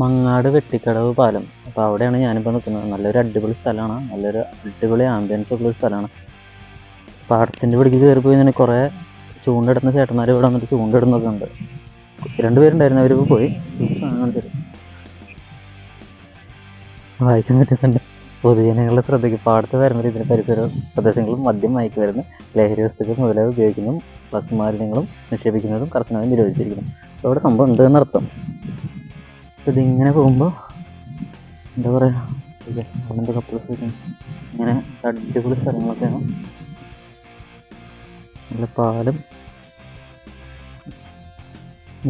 മങ്ങാട് വെട്ടിക്കടവ് പാലം. അപ്പോൾ അവിടെയാണ് ഞാനിപ്പോൾ നിൽക്കുന്നത്. നല്ലൊരു അടിപൊളി സ്ഥലമാണ്, നല്ലൊരു അടിപൊളി ആംബിയൻസ് ഉള്ളൊരു സ്ഥലമാണ്. പാടത്തിൻ്റെ ഇവിടേക്ക് കയറി പോയി കഴിഞ്ഞാൽ കുറേ ചൂണ്ടിടുന്ന ചേട്ടന്മാർ ഇവിടെ വന്നിട്ട് ചൂണ്ടിടുന്നൊക്കെ ഉണ്ട്. 2 പേരുണ്ടായിരുന്നു, അവരിപ്പോൾ പോയി. വായിക്കാൻ പറ്റുന്നുണ്ട്. പൊതുജനങ്ങളുടെ ശ്രദ്ധയ്ക്ക് പാടത്ത് വരുന്നത് ഇതിന് പരിസര പ്രദേശങ്ങളും മദ്യം മയക്കുമരുന്ന് ലഹരി വസ്തുക്കൾ മുതലായവ ഉപയോഗിക്കുന്നതും പ്ലാസ്റ്റിക് മാലിന്യങ്ങളും നിക്ഷേപിക്കുന്നതും കർശനമായി നിരോധിച്ചിരിക്കുന്നു. അപ്പോൾ അവിടെ സംഭവം ഉണ്ടെന്നർത്ഥം. ഇതിങ്ങനെ പോകുമ്പോൾ എന്താ പറയുക, അങ്ങനത്തെ കപ്പിൾസ് ഇങ്ങനെ അടിപൊളി സ്ഥലങ്ങളൊക്കെയാണ്. നല്ല പാലം.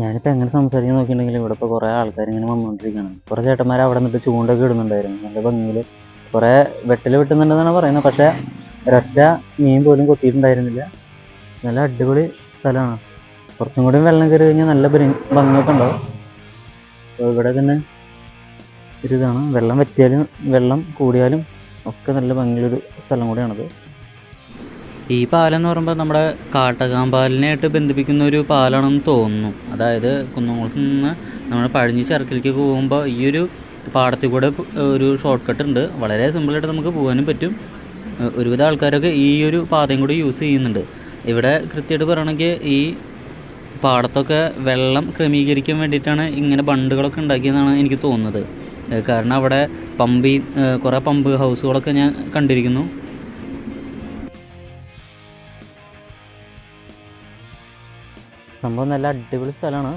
ഞാനിപ്പോൾ എങ്ങനെ സംസാരിക്കാൻ നോക്കിയിട്ടുണ്ടെങ്കിൽ ഇവിടെ ഇപ്പോൾ കുറേ ആൾക്കാർ ഇങ്ങനെ വന്നുകൊണ്ടിരിക്കുകയാണ്. കുറേ ചേട്ടന്മാർ അവിടെ നിന്നിട്ട് ചൂണ്ടൊക്കെ ഇടുന്നുണ്ടായിരുന്നു. നല്ല ഭംഗിയിൽ കുറേ വെട്ടൽ വെട്ടുന്നുണ്ടെന്നാണ് പറയുന്നത്. പക്ഷേ ഒരൊറ്റ മീൻ പോലും കൊത്തിയിട്ടുണ്ടായിരുന്നില്ല. നല്ല അടിപൊളി സ്ഥലമാണ്. കുറച്ചും കൂടി വെള്ളം കയറി കഴിഞ്ഞാൽ നല്ല ഭംഗിയൊക്കെ ഉണ്ടാവും. അപ്പോൾ ഇവിടെ തന്നെ ഒരു ഇതാണ്, വെള്ളം വറ്റിയാലും വെള്ളം കൂടിയാലും ഒക്കെ നല്ല ഭംഗിയുള്ളൊരു സ്ഥലം കൂടിയാണത്. ഈ പാലം എന്ന് പറയുമ്പോൾ നമ്മുടെ കാട്ടകാമ്പാലിനായിട്ട് ബന്ധിപ്പിക്കുന്ന ഒരു പാലമാണെന്ന് തോന്നുന്നു. അതായത് കുന്നംകുളത്ത് നിന്ന് നമ്മൾ പഴഞ്ഞി ചിറക്കിലേക്ക് പോകുമ്പോൾ ഈ ഒരു പാടത്തിൽ കൂടെ ഒരു ഷോർട്ട് കട്ട് ഉണ്ട്. വളരെ സിമ്പിളായിട്ട് നമുക്ക് പോകാനും പറ്റും. ഒരുവിധ ആൾക്കാരൊക്കെ ഈ ഒരു പാതയും കൂടി യൂസ് ചെയ്യുന്നുണ്ട്. ഇവിടെ കൃത്യമായിട്ട് പറയണമെങ്കിൽ ഈ പാടത്തൊക്കെ വെള്ളം ക്രമീകരിക്കാൻ വേണ്ടിയിട്ടാണ് ഇങ്ങനെ ബണ്ടുകളൊക്കെ ഉണ്ടാക്കിയെന്നാണ് എനിക്ക് തോന്നുന്നത്. കാരണം അവിടെ കുറേ പമ്പ് ഹൗസുകളൊക്കെ ഞാൻ കണ്ടിരിക്കുന്നു. സംഭവം നല്ല അടിപൊളി സ്ഥലമാണ്.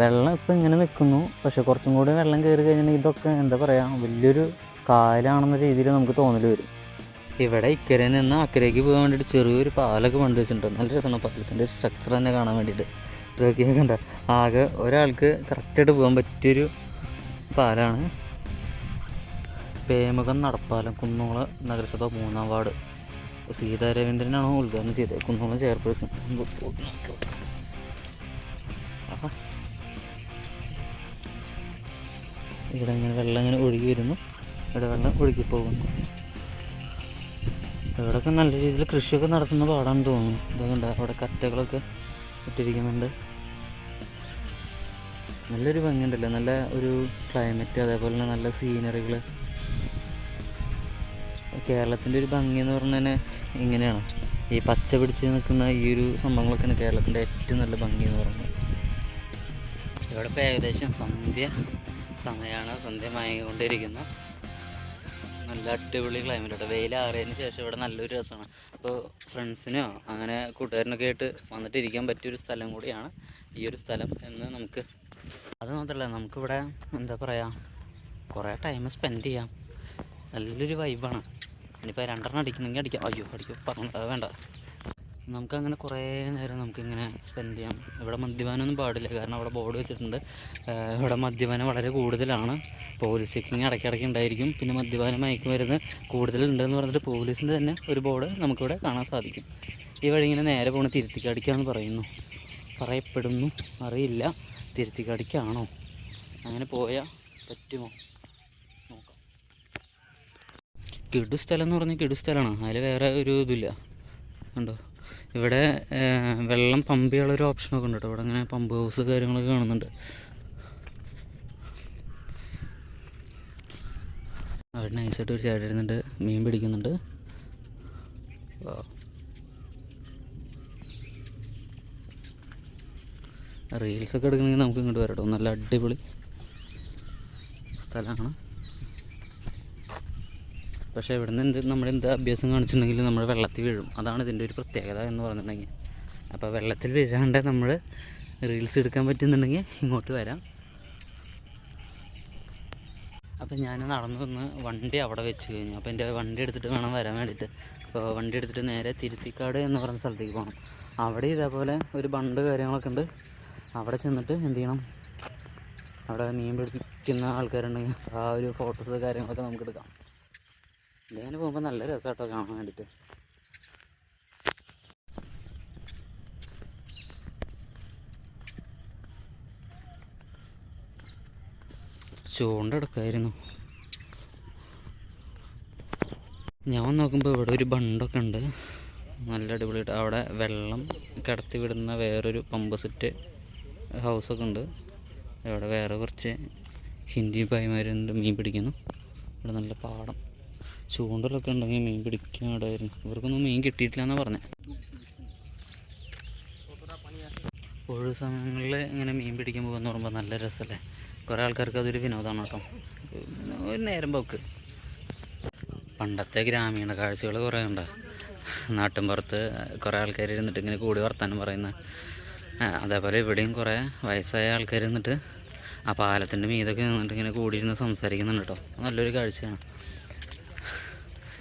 വെള്ളം ഇപ്പം ഇങ്ങനെ നിൽക്കുന്നു, പക്ഷെ കുറച്ചും കൂടി വെള്ളം കയറി കഴിഞ്ഞിട്ടുണ്ടെങ്കിൽ ഇതൊക്കെ എന്താ പറയുക, വലിയൊരു കായലാണെന്ന രീതിയിൽ നമുക്ക് തോന്നൽ വരും. ഇവിടെ ഇക്കരയിൽ നിന്ന് അക്കരയ്ക്ക് പോകാൻ വേണ്ടിയിട്ട് ചെറിയൊരു പാലൊക്കെ പണിത് വെച്ചിട്ടുണ്ട്. നല്ല രസമാണ് പാലത്തിൻ്റെ ഒരു സ്ട്രക്ചർ തന്നെ കാണാൻ വേണ്ടിയിട്ട്. ഇതൊക്കെ കണ്ട ആകെ ഒരാൾക്ക് കറക്റ്റായിട്ട് പോകാൻ പറ്റിയൊരു പാലാണ്. പേമുഖം നടപ്പാലം, കുന്നംകുളം നഗരസഭ 3-ാം വാർഡ്. സീതാരവീന്ദ്രനാണോ ഉദ്ഘാടനം ചെയ്തത്. കുന്നംകുളം ചെയർപേഴ്സൺ. ഇവിടെ ഇങ്ങനെ വെള്ളം ഇങ്ങനെ ഒഴുകി വരുന്നു, ഇവിടെ വെള്ളം ഒഴുകി പോകുന്നു. ഇവിടെയൊക്കെ നല്ല രീതിയിൽ കൃഷിയൊക്കെ നടത്തുന്ന പാടാണെന്ന് തോന്നുന്നു. ഇതുകൊണ്ട് അവിടെ കറ്റകളൊക്കെ ഇട്ടിരിക്കുന്നുണ്ട്. നല്ലൊരു ഭംഗിയുണ്ടല്ലോ, നല്ല ഒരു ക്ലൈമറ്റ്, അതേപോലെ തന്നെ നല്ല സീനറികൾ. കേരളത്തിൻ്റെ ഒരു ഭംഗി എന്ന് പറഞ്ഞാൽ തന്നെ ഇങ്ങനെയാണ്. ഈ പച്ച പിടിച്ച് നിൽക്കുന്ന ഈ ഒരു സംഭവങ്ങളൊക്കെയാണ് കേരളത്തിൻ്റെ ഏറ്റവും നല്ല ഭംഗി എന്ന് പറയുന്നത്. ഇവിടെ ഇപ്പോൾ ഏകദേശം സമയമാണ്, സന്ധ്യ മയങ്ങിക്കൊണ്ടിരിക്കുന്നു. നല്ല അടിപൊളി ക്ലൈമറ്റ്. വെയിലാറിയതിന് ശേഷം ഇവിടെ നല്ലൊരു രസമാണ്. അപ്പോൾ ഫ്രണ്ട്സിനോ അങ്ങനെ കൂട്ടുകാരനൊക്കെ ആയിട്ട് വന്നിട്ടിരിക്കാൻ പറ്റിയൊരു സ്ഥലം കൂടിയാണ് ഈ ഒരു സ്ഥലം എന്ന് നമുക്ക്. അത് മാത്രമല്ല, നമുക്കിവിടെ എന്താ പറയുക, കുറേ ടൈം സ്പെൻഡ് ചെയ്യാം. നല്ലൊരു വൈബാണ്. ഇനിയിപ്പോൾ 2 അടിക്കണമെങ്കിൽ അടിക്കും പറഞ്ഞു അത് വേണ്ട. നമുക്കങ്ങനെ കുറേ നേരം നമുക്കിങ്ങനെ സ്പെൻഡ് ചെയ്യാം. ഇവിടെ മദ്യപാനമൊന്നും പാടില്ല, കാരണം അവിടെ ബോർഡ് വെച്ചിട്ടുണ്ട്. ഇവിടെ മദ്യപാനം വളരെ കൂടുതലാണ്. പോലീസ് ചെക്കിങ് ഇടയ്ക്കിടയ്ക്ക് ഉണ്ടായിരിക്കും. പിന്നെ മദ്യപാനം മയക്കുമരുന്ന് കൂടുതലുണ്ടെന്ന് പറഞ്ഞിട്ട് പോലീസിൻ്റെ തന്നെ ഒരു ബോർഡ് നമുക്കിവിടെ കാണാൻ സാധിക്കും. ഈ വഴി ഇങ്ങനെ നേരെ പോകണ തിരുത്തിക്കാടിക്കാന്ന് പറയപ്പെടുന്നു, അറിയില്ല. തിരുത്തിക്കാടിക്കാണോ? അങ്ങനെ പോയാൽ പറ്റുമോ നോക്കാം. കിടുസ്ഥലം എന്ന് പറഞ്ഞാൽ കിടുസ്ഥലമാണ്, അതിൽ വേറെ ഒരു ഇതില്ല. ഉണ്ടോ ഇവിടെ വെള്ളം പമ്പ് ചെയ്യാനുള്ളൊരു ഓപ്ഷനൊക്കെ ഉണ്ട് കേട്ടോ. ഇവിടെ അങ്ങനെ പമ്പ് ഹൗസ് കാര്യങ്ങളൊക്കെ കാണുന്നുണ്ട്. അവിടെ നൈസായിട്ട് ഒരു ചേട്ടൻ ഇരുന്നുണ്ട്, മീൻ പിടിക്കുന്നുണ്ട്. റീൽസൊക്കെ എടുക്കണമെങ്കിൽ നമുക്ക് ഇങ്ങോട്ട് വരാം കേട്ടോ. നല്ല അടിപൊളി സ്ഥലമാണ്. പക്ഷേ ഇവിടെ നിന്ന് നമ്മളെന്ത് അഭ്യാസം കാണിച്ചിട്ടുണ്ടെങ്കിൽ നമ്മൾ വെള്ളത്തിൽ വീഴും. അതാണ് ഇതിൻ്റെ ഒരു പ്രത്യേകത എന്ന് പറഞ്ഞിട്ടുണ്ടെങ്കിൽ. അപ്പോൾ വെള്ളത്തിൽ വീഴാണ്ട് നമ്മൾ റീൽസ് എടുക്കാൻ പറ്റുന്നുണ്ടെങ്കിൽ ഇങ്ങോട്ട് വരാം. അപ്പോൾ ഞാൻ നടന്നു വന്ന് വണ്ടി അവിടെ വെച്ച് കഴിഞ്ഞു. അപ്പോൾ എൻ്റെ വണ്ടി എടുത്തിട്ട് വേണം വരാൻ വേണ്ടിയിട്ട്. അപ്പോൾ വണ്ടി എടുത്തിട്ട് നേരെ തിരുത്തിക്കാട് എന്ന് പറയുന്ന സ്ഥലത്തേക്ക് പോകണം. അവിടെ ഇതേപോലെ ഒരു ബണ്ട് കാര്യങ്ങളൊക്കെ ഉണ്ട്. അവിടെ ചെന്നിട്ട് എന്ത് ചെയ്യണം, അവിടെ മീൻ പിടിക്കുന്ന ആൾക്കാരുണ്ടെങ്കിൽ ആ ഒരു ഫോട്ടോസ് കാര്യങ്ങളൊക്കെ നമുക്ക് എടുക്കാം. ഇതിങ്ങനെ പോകുമ്പോൾ നല്ല രസമായിട്ടോ കാണാൻ വേണ്ടിയിട്ട്. ചൂണ്ടെടുക്കായിരുന്നു. ഞാൻ നോക്കുമ്പോൾ ഇവിടെ ഒരു ബണ്ടൊക്കെ ഉണ്ട്, നല്ല അടിപൊളിയായിട്ട്. അവിടെ വെള്ളം കിടത്തി വിടുന്ന വേറൊരു പമ്പ് സെറ്റ് ഹൗസൊക്കെ ഉണ്ട്. ഇവിടെ വേറെ കുറച്ച് ഹിന്ദി ഭായിമാരുണ്ട് മീൻ പിടിക്കുന്നു. ഇവിടെ നല്ല പാടം, ചൂണ്ടലൊക്കെ ഉണ്ടെങ്കിൽ മീൻ പിടിക്കാൻ ഇടയായിരുന്നു. ഇവർക്കൊന്നും മീൻ കിട്ടിയിട്ടില്ല എന്നാണ് പറഞ്ഞത്. ഒഴിവ് സമയങ്ങളിൽ ഇങ്ങനെ മീൻ പിടിക്കാൻ പോകുമെന്ന് പറയുമ്പോൾ നല്ല രസമല്ലേ. കുറേ ആൾക്കാർക്ക് അതൊരു വിനോദമാണ് കേട്ടോ, ഒരു നേരം പോക്ക്. പണ്ടത്തെ ഗ്രാമീണ കാഴ്ചകൾ കുറേ ഉണ്ട്. നാട്ടിൻപുറത്ത് കുറേ ആൾക്കാർ ഇരുന്നിട്ട് ഇങ്ങനെ കൂടി വർത്താനം പറയുന്ന, അതേപോലെ ഇവിടെയും കുറേ വയസ്സായ ആൾക്കാർ ഇരുന്നിട്ട് ആ പാലത്തിൻ്റെ മീതൊക്കെ നിന്നിട്ട് ഇങ്ങനെ കൂടിയിരുന്ന് സംസാരിക്കുന്നുണ്ട് കേട്ടോ. നല്ലൊരു കാഴ്ചയാണ്.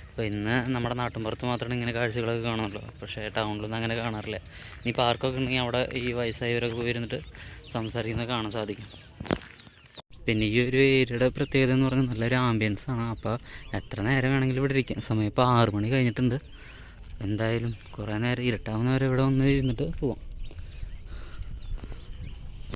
അപ്പോൾ ഇന്ന് നമ്മുടെ നാട്ടിൻപുറത്ത് മാത്രമാണ് ഇങ്ങനെ കാഴ്ചകളൊക്കെ കാണുമല്ലോ, പക്ഷേ ടൗണിലൊന്നും അങ്ങനെ കാണാറില്ല. ഇനി പാർക്കൊക്കെ ഉണ്ടെങ്കിൽ അവിടെ ഈ വയസ്സായവരൊക്കെ പോയി ഇരുന്നിട്ട് സംസാരിക്കുന്നത് കാണാൻ സാധിക്കും. പിന്നെ ഈ ഒരു ഏരിയയുടെ പ്രത്യേകത എന്ന് പറഞ്ഞാൽ നല്ലൊരു ആംബിയൻസ് ആണ്. അപ്പോൾ എത്ര നേരം വേണമെങ്കിലും ഇവിടെ ഇരിക്കാം. സമയം ഇപ്പോൾ 6 മണി കഴിഞ്ഞിട്ടുണ്ട്. എന്തായാലും കുറേ നേരം ഇരുട്ടാവുന്നവരെ ഇവിടെ വന്ന് ഇരുന്നിട്ട് പോവാം.